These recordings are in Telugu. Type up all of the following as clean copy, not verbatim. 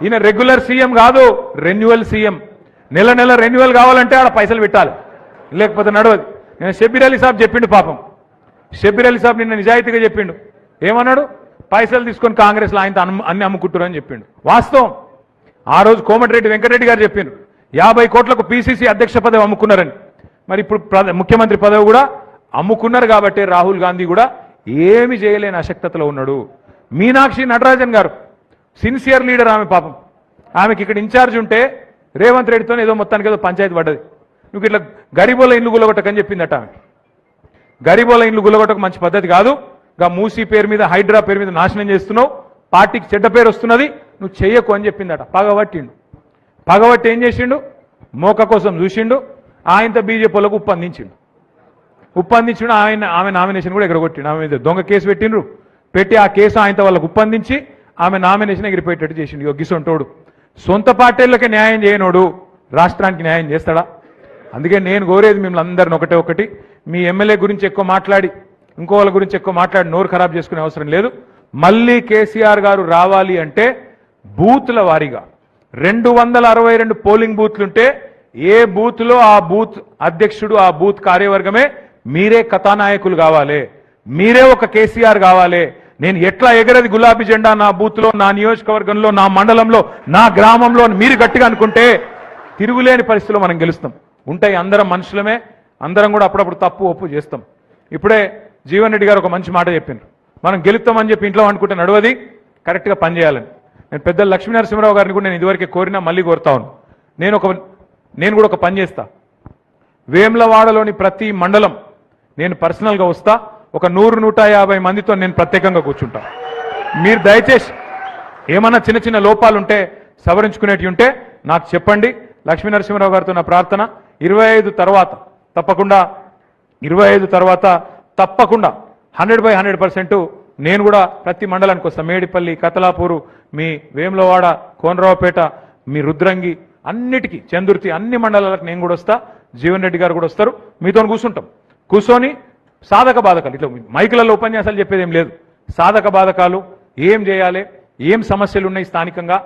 ఈయన రెగ్యులర్ సీఎం కాదు, రెన్యువల్ సీఎం. నెల నెల రెన్యువల్ కావాలంటే ఆడ పైసలు పెట్టాలి, లేకపోతే నడవదు. నేను షబ్బీర్ అలీ సాబ్ చెప్పిండు పాపం. షబ్బీర్ అలీ సాబ్ నిన్న నిజాయితీగా చెప్పిండు. ఏమన్నాడు? పైసలు తీసుకొని కాంగ్రెస్లో ఆయన అన్ని అమ్ముకుంటారు అని చెప్పిండు. వాస్తవం. ఆ రోజు కోమటిరెడ్డి వెంకటరెడ్డి గారు చెప్పిండు 50 కోట్లకు పీసీసీ అధ్యక్ష పదవి అమ్ముకున్నారని. మరి ఇప్పుడు ముఖ్యమంత్రి పదవి కూడా అమ్ముకున్నారు కాబట్టి రాహుల్ గాంధీ కూడా ఏమి చేయలేని అశక్తతలో ఉన్నాడు. మీనాక్షి నటరాజన్ గారు సిన్సియర్ లీడర్ ఆమె, పాపం ఆమెకి ఇక్కడ ఇన్ఛార్జ్ ఉంటే రేవంత్ రెడ్డితో ఏదో మొత్తానికి ఏదో పంచాయతీ పడ్డది. నువ్వు ఇట్లా గరీబోల ఇండ్లు గుల్లగొట్టకని చెప్పిందట ఆమె. గరీబోల ఇండ్లు గుల్లగొట్టక మంచి పద్ధతి కాదు. మూసీ పేరు మీద, హైడ్రా పేరు మీద నాశనం చేస్తున్నావు, పార్టీకి చెడ్డ పేరు వస్తున్నది, నువ్వు చెయ్యకు అని చెప్పిందట. పగబట్టిండు. పగబట్టి ఏం చేసిండు? మోక కోసం చూసిండు. ఆయనతో బీజేపీలకు ఉప్పందించిండు. ఆమె నామినేషన్ కూడా ఎగరగొట్టిండు. ఆమె మీద దొంగ కేసు పెట్టిండ్రు. పెట్టి ఆ కేసు ఆయనతో వాళ్ళకు ఉప్పందించి ఆమె నామినేషన్ ఎగిరిపోయేటట్టు చేసిండు. గిసొంటోడు సొంత పార్టీలకే న్యాయం చేయనోడు రాష్ట్రానికి న్యాయం చేస్తాడా? అందుకే నేను కోరేది మిమ్మల్ని అందరిని ఒకటి, మీ ఎమ్మెల్యే గురించి ఎక్కువ మాట్లాడి, ఇంకో వాళ్ళ గురించి ఎక్కువ మాట్లాడి నోరు ఖరాబ్ చేసుకునే అవసరం లేదు. మళ్ళీ కేసీఆర్ గారు రావాలి అంటే బూత్ల వారీగా 262 పోలింగ్ బూత్లుంటే ఏ బూత్లో ఆ బూత్ అధ్యక్షుడు, ఆ బూత్ కార్యవర్గమే మీరే కథానాయకులు కావాలి. మీరే ఒక కేసీఆర్ కావాలి. నేను ఎట్లా ఎగరది గులాబీ జెండా నా బూత్లో, నా నియోజకవర్గంలో, నా మండలంలో, నా గ్రామంలో మీరు గట్టిగా అనుకుంటే తిరుగులేని పరిస్థితిలో మనం గెలుస్తాం. ఉంటాయి, అందరం మనుషులమే, అందరం కూడా అప్పుడప్పుడు తప్పు ఒప్పు చేస్తాం. ఇప్పుడే జీవన్ రెడ్డి గారు ఒక మంచి మాట చెప్పిండ్రు. మనం గెలుస్తామని చెప్పి ఇంట్లో అనుకుంటే నడవది, కరెక్ట్గా పనిచేయాలని. నేను పెద్ద లక్ష్మీనరసింహరావు గారిని కూడా నేను ఇదివరకే కోరినా, మళ్ళీ కోరుతా ఉన్నాను. నేను కూడా ఒక పని చేస్తా. వేములవాడలోని ప్రతి మండలం నేను పర్సనల్గా వస్తా. ఒక 100-150 మందితో నేను ప్రత్యేకంగా కూర్చుంటా. మీరు దయచేసి ఏమన్నా చిన్న చిన్న లోపాలు ఉంటే, సవరించుకునేవి ఉంటే నాకు చెప్పండి. లక్ష్మీనరసింహరావు గారితో నా ప్రార్థన 25 తర్వాత తప్పకుండా 100% నేను కూడా ప్రతి మండలానికి వస్తా. మేడిపల్లి, కతలాపూరు, మీ వేములవాడ, కోనరావుపేట, మీ రుద్రంగి, అన్నిటికీ చందుర్తి, అన్ని మండలాలకు నేను కూడా వస్తా. జీవన్ రెడ్డి గారు కూడా వస్తారు. మీతో కూర్చుంటాం. కూర్చొని సాధక బాధకాలు, ఇట్లా మైకులలో ఉపన్యాసాలు చెప్పేది ఏం లేదు. సాధక బాధకాలు ఏం చేయాలి, ఏం సమస్యలు ఉన్నాయి స్థానికంగా,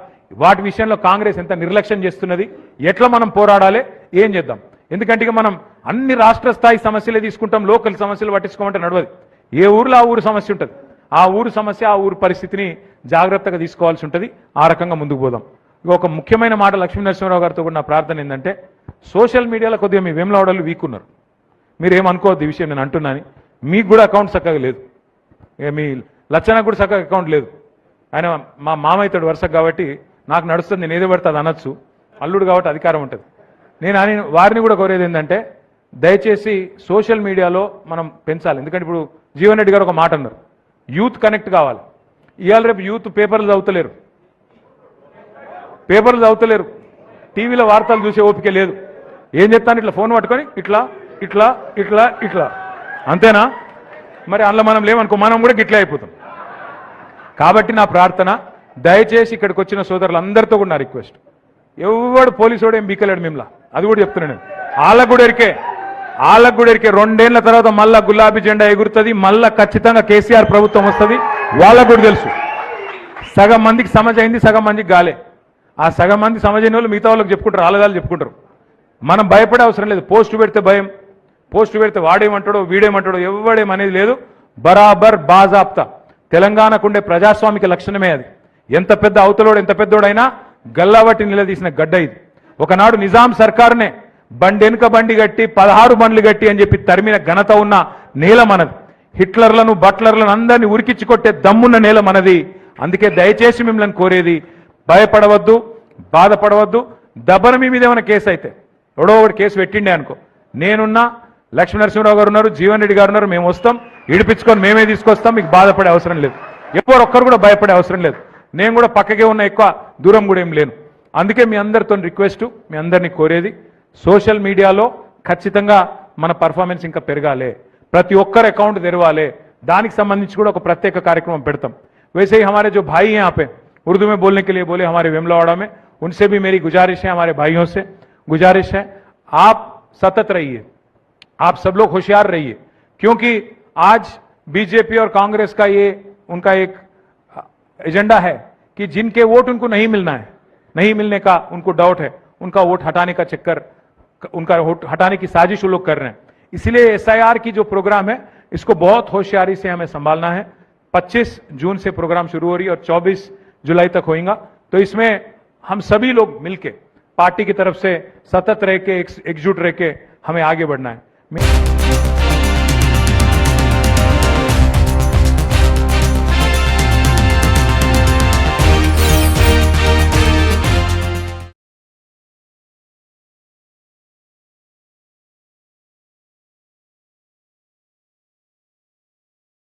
వాటి విషయంలో కాంగ్రెస్ ఎంత నిర్లక్ష్యం చేస్తున్నది, ఎట్లా మనం పోరాడాలి, ఏం చేద్దాం. ఎందుకంటే ఇక మనం అన్ని రాష్ట్ర స్థాయి సమస్యలే తీసుకుంటాం, లోకల్ సమస్యలు పట్టించుకోమంటే నడవదు. ఏ ఊర్లో ఆ ఊరు సమస్య ఉంటుంది. ఆ ఊరు సమస్య, ఆ ఊరు పరిస్థితిని జాగ్రత్తగా తీసుకోవాల్సి ఉంటుంది. ఆ రకంగా ముందుకు పోదాం. ఒక ముఖ్యమైన మాట లక్ష్మీనరసింహరావు గారితో కూడా నా ప్రార్థన ఏంటంటే, సోషల్ మీడియాలో కొద్దిగా మీ వేములవాడలు వీక్ ఉన్నారు. మీరు ఏమనుకోవద్దు ఈ విషయం, నేను అంటున్నాను. మీకు కూడా అకౌంట్ చక్కగా లేదు, మీ లచ్చనకు కూడా చక్కగా అకౌంట్ లేదు. ఆయన మా మామయ్యతోడు వరుసకు కాబట్టి నాకు నడుస్తుంది, నేను ఏదో పడితే అది అనొచ్చు. అల్లుడు కాబట్టి అధికారం ఉంటుంది. నేను వారిని కూడా కోరేది ఏంటంటే, దయచేసి సోషల్ మీడియాలో మనం పెంచాలి. ఎందుకంటే ఇప్పుడు జీవన్ రెడ్డి గారు ఒక మాట అన్నారు, యూత్ కనెక్ట్ కావాలి. ఇవాళ రేపు యూత్ పేపర్లు చదువుతలేరు, టీవీలో వార్తలు చూసే ఓపిక లేదు. ఏం చెప్తాను, ఇట్లా ఫోన్ పట్టుకొని ఇట్లా ఇట్లా ఇట్లా ఇట్లా అంతేనా? మరి అందులో మనం లేవనుకో, మనం కూడా గిట్లే అయిపోతాం. కాబట్టి నా ప్రార్థన, దయచేసి ఇక్కడికి వచ్చిన సోదరులందరితో కూడా నా రిక్వెస్ట్, ఎవడు పోలీసుడు ఏం బీకలేడు మిమ్మల్ని, అది కూడా చెప్తున్నాను. వాళ్ళకు కూడా ఎరికే 2 ఏళ్ల తర్వాత మళ్ళా గులాబీ జెండా ఎగురుతుంది, మళ్ళా ఖచ్చితంగా కేసీఆర్ ప్రభుత్వం వస్తుంది. వాళ్ళకు కూడా తెలుసు. సగం మందికి సమజ్ అయింది, సగం మందికి గాలే. ఆ సగం మంది సమజ్ అయిన వాళ్ళు మిగతా వాళ్ళకి చెప్పుకుంటారు, ఆలగాలు చెప్పుకుంటారు. మనం భయపడే అవసరం లేదు. పోస్టు పెడితే భయం, పోస్టు పెడితే వాడేమంటాడో వీడేమంటాడో ఎవడేమనేది లేదు. బరాబర్ బాజాప్తా తెలంగాణకుండే ప్రజాస్వామిక లక్షణమే అది. ఎంత పెద్ద అవతలోడు, ఎంత పెద్దోడైనా గల్లాబట్టి నిలదీసిన గడ్డ ఇది. ఒకనాడు నిజాం సర్కారునే బండెనుక బండి గట్టి 16 బండ్లు గట్టి అని చెప్పి తరిమిన ఘనత ఉన్న నేల మనది. హిట్లర్లను, బట్లర్లను అందరినీ ఉరికిచ్చి కొట్టే దమ్మున్న నేల మనది. అందుకే దయచేసి మిమ్మల్ని కోరేది, భయపడవద్దు, బాధపడవద్దు. దబ్బన మీ మీద ఏమైనా కేసు అయితే, ఎవడో ఒకటి కేసు పెట్టిండే అనుకో, నేనున్నా, లక్ష్మీనరసింహరావు గారు ఉన్నారు, జీవన్ రెడ్డి గారు ఉన్నారు, మేము వస్తాం, ఇడిపించుకొని మేమే తీసుకొస్తాం. మీకు బాధపడే అవసరం లేదు, ఒక్కరు కూడా భయపడే అవసరం లేదు. నేను కూడా పక్కకే ఉన్న, ఎక్కువ దూరం కూడా ఏం లేను. అందుకే మీ అందరితో రిక్వెస్ట్, మీ అందరినీ కోరేది, సోషల్ మీడియాలో ఖచ్చితంగా మన పర్ఫార్మెన్స్ ఇంకా పెరగాలి, ప్రతి ఒక్కరు అకౌంట్ తెరవాలి. దానికి సంబంధించి కూడా ఒక ప్రత్యేక కార్యక్రమం పెడతాం. वैसे ही हमारे जो भाई हैं यहाँ पे उर्दू में बोलने के लिए बोले, हमारे वेमुलवाड़ा में, उनसे भी मेरी गुजारिश है, हमारे भाइयों से गुजारिश है, आप सतत रहिए, आप सब लोग होशियार रहिए, क्योंकि आज बीजेपी और कांग्रेस का ये उनका एक एजेंडा है कि जिनके वोट उनको नहीं मिलना है, नहीं मिलने का उनको डाउट है, उनका वोट हटाने का चक्कर, उनका वोट हटाने की साजिश वो लोग कर रहे हैं। इसलिए एसआईआर की जो प्रोग्राम है इसको बहुत होशियारी से हमें संभालना है। 25 जून से प्रोग्राम शुरू हो रही है और 24 जुलाई तक होगा। तो इसमें हम सभी लोग मिलके पार्टी की तरफ से सतत रह के एकजुट रह के हमें आगे बढ़ना है।